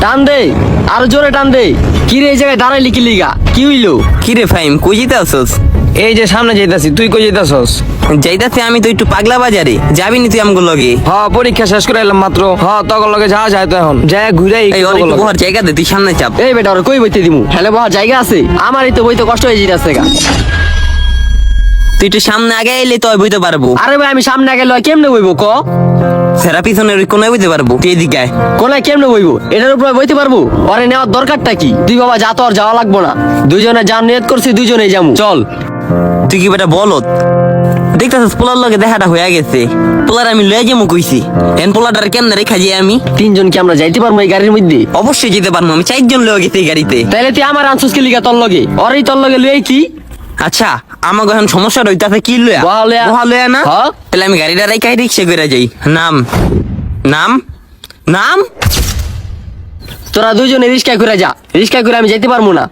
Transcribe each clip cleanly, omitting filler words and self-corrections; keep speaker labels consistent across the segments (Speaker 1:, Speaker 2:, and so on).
Speaker 1: টান দে, আরো জোরে টান দে। কি রে এই জায়গায় দাঁড়াইলি কি লিগা? কি হইলো?
Speaker 2: কি রে ফাইম, কই যেতেছস?
Speaker 3: এই যে সামনে যাইতাছি, তুই কই যাইতাছস?
Speaker 2: যাইতাছি আমি তো একটু পাগলা বাজারে, যাবি নি তুই আমগো লগে?
Speaker 3: পরীক্ষা শেষ করে এলাম মাত্র। তখন লগে যাওয়া যায় তো এখন যায় ঘুরে
Speaker 2: এই অনেক বহার জায়গা দে, তুই সামনে চাপ।
Speaker 1: এই বেটা ওর কই বইতে দিমু? হেলে বহার জায়গা আছে? আমারই তো বইতে কষ্ট হয়ে যাইতাছে গা।
Speaker 2: তুই একটু সামনে আগে এলে তো বইতে পারবো।
Speaker 1: আরে ভাই আমি সামনে গেলে কেমনে বইবো ক?
Speaker 2: সেরা পিছনে ওই কোনায় বইতে পারবো, তুই এদিকে আয়।
Speaker 1: কোনায় কেমনে বইবো? এটার উপরে বইতে পারবো? ওরে নেওয়ার দরকারটা কি? তুই বাবা যা, তো আর যাওয়া লাগবো না। দুইজনে যান নিয়ত করছি, দুইজনেই যামু, চল।
Speaker 2: তুই কি বেটা বলত? দেখতেছিস পোলার লগে দেখাটা হয়ে গেছে। পোলার আমি লয়ে যাবো কইছি, এন পোলাটার কেমনে রেখা যাই আমি?
Speaker 1: তিনজন কি আমরা যাইতে পারবো এই গাড়ির মধ্যে?
Speaker 2: অবশ্যই যেতে পারবো, আমি 4 জন লয়ে গেছি এই গাড়িতে।
Speaker 1: তাইলে তুই আমার আনসুস কি লিগা তোর লগে? ওরই তোর লগে লই কি?
Speaker 2: আচ্ছা আমাকে এখন সমস্যা রইতাছে কি লয়া?
Speaker 1: বহা লয়া।
Speaker 2: বহা লয়া না?
Speaker 1: হ্যাঁ।
Speaker 2: তাহলে আমি গাড়িটা রাইখাই রিক্সা করে যাই। নাম নাম নাম
Speaker 1: তোরা দুইজনে রিস্কা করে যা, রিস্কা করে আমি যাইতে পারবো না।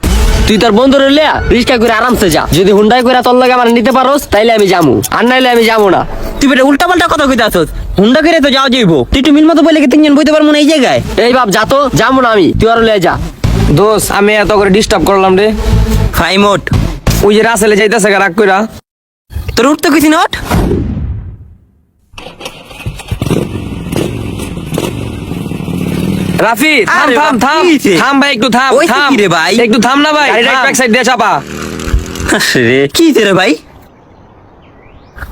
Speaker 1: তুই তোর বন্ধু রইলিয়া রিস্কা করে আরামসে যা। যদি হুন্ডাই করে তোর লগে আমার নিতে পারোস তাইলে আমি যামু, আর নাইলে আমি যাবো না।
Speaker 2: তুই বেটা উল্টা পাল্টা কথা কইতে আসছ। হুন্ডা করে তো যাওয়া যাইবো, তুই একটু মিল মতো বলে কি 3 জন বইতে পারবো না এই জায়গায়?
Speaker 1: এই বাপ যা তো, যাবো না আমি, তুই আর লয়ে যা।
Speaker 3: দোষ আমি এত করে ডিস্টার্ব করলাম রে।
Speaker 2: ফাইমোট
Speaker 3: ওই যে রাসেলে যাইতাছে রাগ কইরা।
Speaker 2: তোর উঠতে কইছি না, ওঠ।
Speaker 3: রাফি থাম
Speaker 2: আরে
Speaker 3: থাম
Speaker 2: বাপ,
Speaker 3: থাম
Speaker 2: কি হইছে?
Speaker 3: থাম ভাই, একটু থাম
Speaker 2: হইছে
Speaker 3: থাম
Speaker 2: কি রে ভাই?
Speaker 3: একটু থাম না ভাই, গাড়িটা
Speaker 2: থাম।
Speaker 3: ব্যাক সাইড দিয়ে চাপা।
Speaker 2: রে কি হইছে রে ভাই?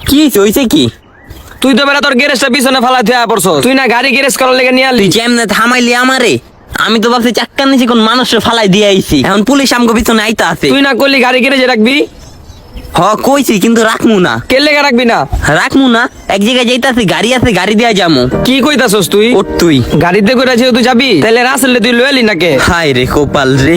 Speaker 2: কি হইছে কি?
Speaker 3: তুই তো বেটা তোর গ্যারেজটা পিছনে ফালাই থুয়া পড়ছস। তুই না গাড়ি গ্যারেজ করার লেগে নিয়ে আলি।
Speaker 2: তুই যেমনে থামাইলি আমারে, আমি তো ভাবছি চাক্কার নিচে কোন মানুষের ফালাই দিয়ে আইছি। এখন পুলিশ আমগো পিছনে আইতা আছে।
Speaker 3: তুই না করলি গাড়ি গ্যারেজে রাখবি?
Speaker 2: কইছি কিন্তু রাখমু না।
Speaker 3: কে লেগে রাখবি না?
Speaker 2: রাখমু না, এক জায়গায় যাইতাছি, গাড়ি আছে, গাড়ি দিয়া যামু।
Speaker 3: কি কইতাছস তুই?
Speaker 2: ওঠ তুই।
Speaker 3: গাড়িতে করে তুই যাবি, তাহলে রাসেলে তুই লয়ে এলি নাকে?
Speaker 2: হায় রে কপাল রে।